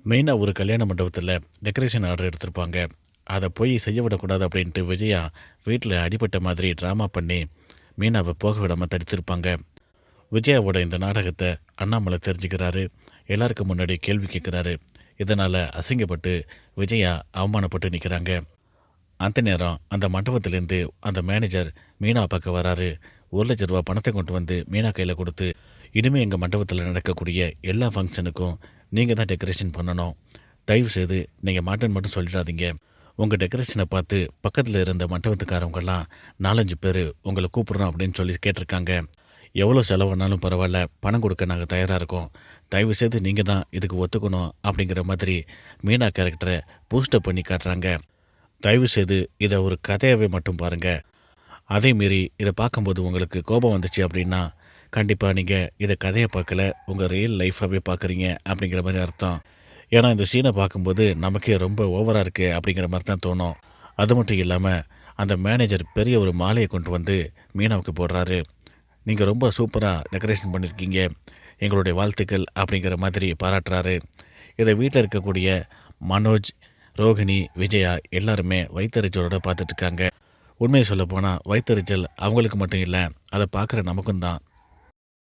மெயினாக ஒரு கல்யாண மண்டபத்தில் டெக்கரேஷன் ஆர்டர் எடுத்திருப்பாங்க. அதை போய் செய்ய விடக்கூடாது அப்படின்ட்டு விஜயா வீட்டில் அடிபட்ட மாதிரி ட்ராமா பண்ணி மீனாவை போக விடாமல் தடுத்திருப்பாங்க. விஜயாவோட இந்த நாடகத்தை அண்ணாமலை தெரிஞ்சுக்கிறாரு. எல்லாருக்கும் முன்னாடி கேள்வி கேட்குறாரு. இதனால் அசிங்கப்பட்டு விஜயா அவமானப்பட்டு நிற்கிறாங்க. அந்த நேரம் அந்த மண்டபத்திலேருந்து அந்த மேனேஜர் மீனா பார்க்க வராரு. ரூ. 1,00,000 பணத்தை கொண்டு வந்து மீனா கையில் கொடுத்து, இனிமேல் எங்கள் மண்டபத்தில் நடக்கக்கூடிய எல்லா ஃபங்க்ஷனுக்கும் நீங்கள் தான் டெக்கரேஷன் பண்ணணும். தயவு செய்து நீங்கள் மாட்டேன்னு மட்டும் சொல்லிடாதீங்க. உங்கள் டெக்கரேஷனை பார்த்து பக்கத்தில் இருந்த மண்டபத்துக்காரவங்கெல்லாம் 4-5 பேர் உங்களை கூப்பிட்றோம் அப்படின்னு சொல்லி கேட்டிருக்காங்க. எவ்வளோ செலவானாலும் பரவாயில்ல, பணம் கொடுக்க நாங்கள் தயாராக இருக்கோம். தயவு செய்து நீங்கள் தான் இதுக்கு ஒத்துக்கணும் அப்படிங்கிற மாதிரி மீனா கேரக்டரை பூஸ்டப் பண்ணி காட்டுறாங்க. தயவு செய்து இதை ஒரு கதையாகவே மட்டும் பாருங்கள். அதே மீறி இதை பார்க்கும்போது உங்களுக்கு கோபம் வந்துச்சு அப்படின்னா, கண்டிப்பாக நீங்கள் இதை கதையை பார்க்கல, உங்கள் ரியல் லைஃபாகவே பார்க்குறீங்க அப்படிங்கிற மாதிரி அர்த்தம். ஏன்னா இந்த சீனை பார்க்கும்போது நமக்கே ரொம்ப ஓவராக இருக்குது அப்படிங்கிற மாதிரி தான் தோணும். அது மட்டும் இல்லாமல் அந்த மேனேஜர் பெரிய ஒரு மாலையை கொண்டு வந்து மீனாவுக்கு போடுறாரு. நீங்கள் ரொம்ப சூப்பராக டெக்கரேஷன் பண்ணியிருக்கீங்க, எங்களுடைய வாழ்த்துக்கள் அப்படிங்கிற மாதிரி பாராட்டுறாரு. இதை வீட்டில் இருக்கக்கூடிய மனோஜ், ரோகிணி, விஜயா எல்லாருமே வயிற்றெரிச்சலோடு பார்த்துட்ருக்காங்க. உண்மையை சொல்லப்போனால் வயிற்றெரிச்சல் அவங்களுக்கு மட்டும் இல்லை, அதை பார்க்குற நமக்கும் தான்.